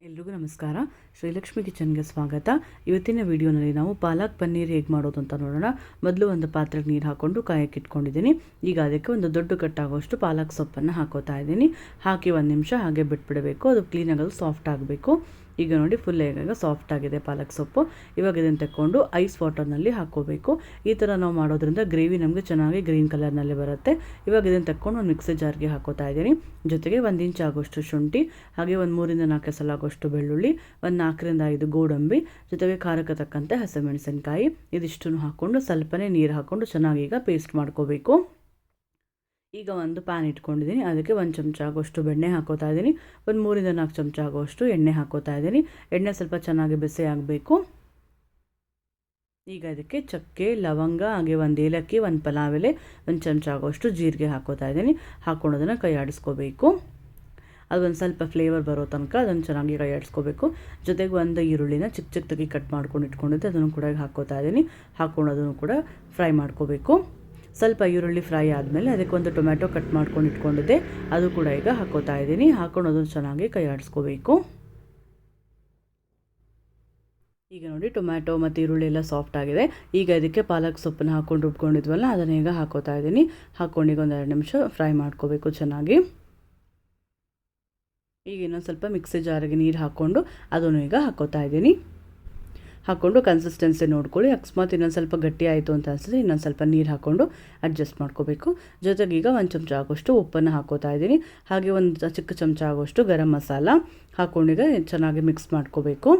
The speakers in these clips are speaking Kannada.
ಎಲ್ರಿಗೂ ನಮಸ್ಕಾರ. ಶ್ರೀಲಕ್ಷ್ಮಿ ಕಿಚನ್ಗೆ ಸ್ವಾಗತ. ಇವತ್ತಿನ ವಿಡಿಯೋನಲ್ಲಿ ನಾವು ಪಾಲಕ್ ಪನ್ನೀರ್ ಹೇಗೆ ಮಾಡೋದು ಅಂತ ನೋಡೋಣ. ಮೊದಲು ಒಂದು ಪಾತ್ರೆಗೆ ನೀರು ಹಾಕ್ಕೊಂಡು ಕಾಯಕ್ಕೆ ಇಟ್ಕೊಂಡಿದ್ದೀನಿ. ಈಗ ಅದಕ್ಕೆ ಒಂದು ದೊಡ್ಡ ಕಟ್ಟಾಗುವಷ್ಟು ಪಾಲಕ್ ಸೊಪ್ಪನ್ನು ಹಾಕೋತಾ ಇದ್ದೀನಿ. ಹಾಕಿ 1 ನಿಮಿಷ ಹಾಗೆ ಬಿಟ್ಬಿಡಬೇಕು. ಅದು ಕ್ಲೀನಾಗಿ ಸಾಫ್ಟ್ ಆಗಬೇಕು. ಈಗ ನೋಡಿ ಫುಲ್ ಈಗ ಸಾಫ್ಟ್ ಆಗಿದೆ ಪಾಲಕ್ ಸೊಪ್ಪು. ಇವಾಗ ಇದನ್ನು ತಗೊಂಡು ಐಸ್ ವಾಟರ್ನಲ್ಲಿ ಹಾಕೋಬೇಕು. ಈ ಥರ ನಾವು ಮಾಡೋದ್ರಿಂದ ಗ್ರೇವಿ ನಮಗೆ ಚೆನ್ನಾಗಿ ಗ್ರೀನ್ ಕಲರ್ನಲ್ಲಿ ಬರುತ್ತೆ. ಇವಾಗ ಇದನ್ನು ತಗೊಂಡು ಒಂದು ಮಿಕ್ಸಿ ಜಾರ್ಗೆ ಹಾಕೋತಾ ಇದ್ದೀನಿ. ಜೊತೆಗೆ 1 ಇಂಚ್ ಆಗೋಷ್ಟು ಶುಂಠಿ, ಹಾಗೆ ಒಂದು 3 ರಿಂದ 4 ಎಸಳು ಆಗೋಷ್ಟು ಬೆಳ್ಳುಳ್ಳಿ, ಒಂದು 4 ರಿಂದ 5 ಗೋಡಂಬಿ, ಜೊತೆಗೆ ಖಾರಕ್ಕೆ ತಕ್ಕಂತೆ ಹಸಿಮೆಣಸಿನಕಾಯಿ, ಇದಿಷ್ಟನ್ನು ಹಾಕ್ಕೊಂಡು ಸ್ವಲ್ಪನೇ ನೀರು ಹಾಕ್ಕೊಂಡು ಚೆನ್ನಾಗಿ ಈಗ ಪೇಸ್ಟ್ ಮಾಡ್ಕೋಬೇಕು. ಈಗ ಒಂದು ಪ್ಯಾನ್ ಇಟ್ಕೊಂಡಿದ್ದೀನಿ. ಅದಕ್ಕೆ 1 ಚಮಚ ಆಗೋಷ್ಟು ಬೆಣ್ಣೆ ಹಾಕೋತಾ ಇದ್ದೀನಿ. ಒಂದು 3 ರಿಂದ 4 ಚಮಚ ಆಗೋಷ್ಟು ಎಣ್ಣೆ ಹಾಕೋತಾ ಇದ್ದೀನಿ. ಎಣ್ಣೆ ಸ್ವಲ್ಪ ಚೆನ್ನಾಗಿ ಬಿಸಿ ಆಗಬೇಕು. ಈಗ ಇದಕ್ಕೆ ಚಕ್ಕೆ, ಲವಂಗ, ಹಾಗೆ 1 ಏಲಕ್ಕಿ, 1 ಪಲಾವ್ ಎಲೆ, 1 ಚಮಚ ಆಗೋಷ್ಟು ಜೀರಿಗೆ ಹಾಕೋತಾ ಇದ್ದೀನಿ. ಹಾಕ್ಕೊಂಡೋದನ್ನು ಕೈ ಆಡಿಸ್ಕೋಬೇಕು. ಅದೊಂದು ಸ್ವಲ್ಪ ಫ್ಲೇವರ್ ಬರೋ ತನಕ ಅದನ್ನು ಚೆನ್ನಾಗಿ ಕೈ ಆಡಿಸ್ಕೋಬೇಕು. ಜೊತೆಗೆ 1 ಈರುಳ್ಳಿನ ಚಿಕ್ಕ ಚಿಕ್ಕದಾಗಿ ಕಟ್ ಮಾಡ್ಕೊಂಡು ಇಟ್ಕೊಂಡಿದ್ದೆ, ಅದನ್ನು ಕೂಡ ಹಾಕೋತಾ ಇದ್ದೀನಿ. ಹಾಕ್ಕೊಂಡು ಅದನ್ನು ಕೂಡ ಫ್ರೈ ಮಾಡ್ಕೋಬೇಕು. ಸ್ವಲ್ಪ ಈರುಳ್ಳಿ ಫ್ರೈ ಆದಮೇಲೆ ಅದಕ್ಕೆ 1 ಟೊಮ್ಯಾಟೊ ಕಟ್ ಮಾಡ್ಕೊಂಡು ಇಟ್ಕೊಂಡಿದ್ದೆ, ಅದು ಕೂಡ ಈಗ ಹಾಕೋತಾ ಇದ್ದೀನಿ. ಹಾಕೊಂಡು ಅದನ್ನು ಚೆನ್ನಾಗಿ ಕೈ ಆಡಿಸ್ಕೋಬೇಕು. ಈಗ ನೋಡಿ ಟೊಮ್ಯಾಟೊ ಮತ್ತು ಈರುಳ್ಳಿ ಎಲ್ಲ ಸಾಫ್ಟ್ ಆಗಿದೆ. ಈಗ ಇದಕ್ಕೆ ಪಾಲಕ್ ಸೊಪ್ಪನ್ನು ಹಾಕ್ಕೊಂಡು ರುಬ್ಕೊಂಡಿದ್ವಲ್ಲ, ಅದನ್ನು ಈಗ ಹಾಕೋತಾ ಇದ್ದೀನಿ. ಹಾಕ್ಕೊಂಡು ಈಗ 1 2 ನಿಮಿಷ ಫ್ರೈ ಮಾಡ್ಕೋಬೇಕು ಚೆನ್ನಾಗಿ. ಈಗ ಇನ್ನೊಂದು ಸ್ವಲ್ಪ ಮಿಕ್ಸಿ ಜಾರಿಗೆ ನೀರು ಹಾಕ್ಕೊಂಡು ಅದನ್ನು ಈಗ ಹಾಕೋತಾ ಇದ್ದೀನಿ. ಹಾಕ್ಕೊಂಡು ಕನ್ಸಿಸ್ಟೆನ್ಸಿ ನೋಡ್ಕೊಳ್ಳಿ. ಅಕಸ್ಮಾತ್ ಇನ್ನೊಂದು ಸ್ವಲ್ಪ ಗಟ್ಟಿ ಆಯಿತು ಅಂತ ಅನಿಸಿದ್ರೆ ಇನ್ನೊಂದು ಸ್ವಲ್ಪ ನೀರು ಹಾಕ್ಕೊಂಡು ಅಡ್ಜಸ್ಟ್ ಮಾಡ್ಕೋಬೇಕು. ಜೊತೆಗೆ ಈಗ 1 ಚಮಚ ಆಗೋಷ್ಟು ಉಪ್ಪನ್ನು ಹಾಕೋತಾ ಇದ್ದೀನಿ. ಹಾಗೆ 1 ಚಿಕ್ಕ ಚಮಚ ಆಗೋಷ್ಟು ಗರಂ ಮಸಾಲ ಹಾಕ್ಕೊಂಡು ಈಗ ಚೆನ್ನಾಗಿ ಮಿಕ್ಸ್ ಮಾಡ್ಕೋಬೇಕು.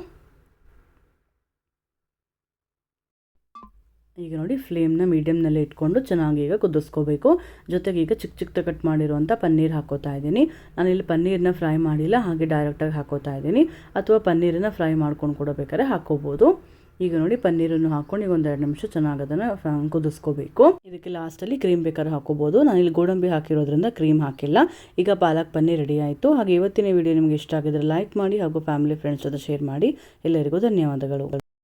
ಈಗ ನೋಡಿ ಫ್ಲೇಮ್ನ ಮೀಡಿಯಮ್ನಲ್ಲೇ ಇಟ್ಕೊಂಡು ಚೆನ್ನಾಗಿ ಈಗ ಕುದಿಸ್ಕೋಬೇಕು. ಜೊತೆಗೆ ಈಗ ಚಿಕ್ಕ ಚಿಕ್ಕ ಕಟ್ ಮಾಡಿರುವಂಥ ಪನ್ನೀರ್ ಹಾಕೋತಾ ಇದ್ದೀನಿ. ನಾನಿಲ್ಲಿ ಪನ್ನೀರನ್ನ ಫ್ರೈ ಮಾಡಿಲ್ಲ, ಹಾಗೆ ಡೈರೆಕ್ಟಾಗಿ ಹಾಕೋತಾ ಇದ್ದೀನಿ. ಅಥವಾ ಪನ್ನೀರನ್ನು ಫ್ರೈ ಮಾಡ್ಕೊಂಡು ಕೂಡ ಬೇಕಾದ್ರೆ ಹಾಕೋಬೋದು. ಈಗ ನೋಡಿ ಪನ್ನೀರನ್ನು ಹಾಕ್ಕೊಂಡು ಈಗ 1 2 ನಿಮಿಷ ಚೆನ್ನಾಗಿ ಅದನ್ನು ಕುದಿಸ್ಕೋಬೇಕು. ಇದಕ್ಕೆ ಲಾಸ್ಟಲ್ಲಿ ಕ್ರೀಮ್ ಬೇಕಾದ್ರೆ ಹಾಕೋಬೋದು. ನಾನಿಲ್ಲಿ ಗೋಡಂಬಿ ಹಾಕಿರೋದ್ರಿಂದ ಕ್ರೀಮ್ ಹಾಕಿಲ್ಲ. ಈಗ ಪಾಲಕ್ ಪನ್ನೀರ್ ರೆಡಿ ಆಯಿತು. ಹಾಗೆ ಇವತ್ತಿನ ವಿಡಿಯೋ ನಿಮಗೆ ಇಷ್ಟ ಆಗಿದ್ರೆ ಲೈಕ್ ಮಾಡಿ, ಹಾಗೂ ಫ್ಯಾಮಿಲಿ ಫ್ರೆಂಡ್ಸ್ ಜೊತೆ ಶೇರ್ ಮಾಡಿ. ಎಲ್ಲರಿಗೂ ಧನ್ಯವಾದಗಳು.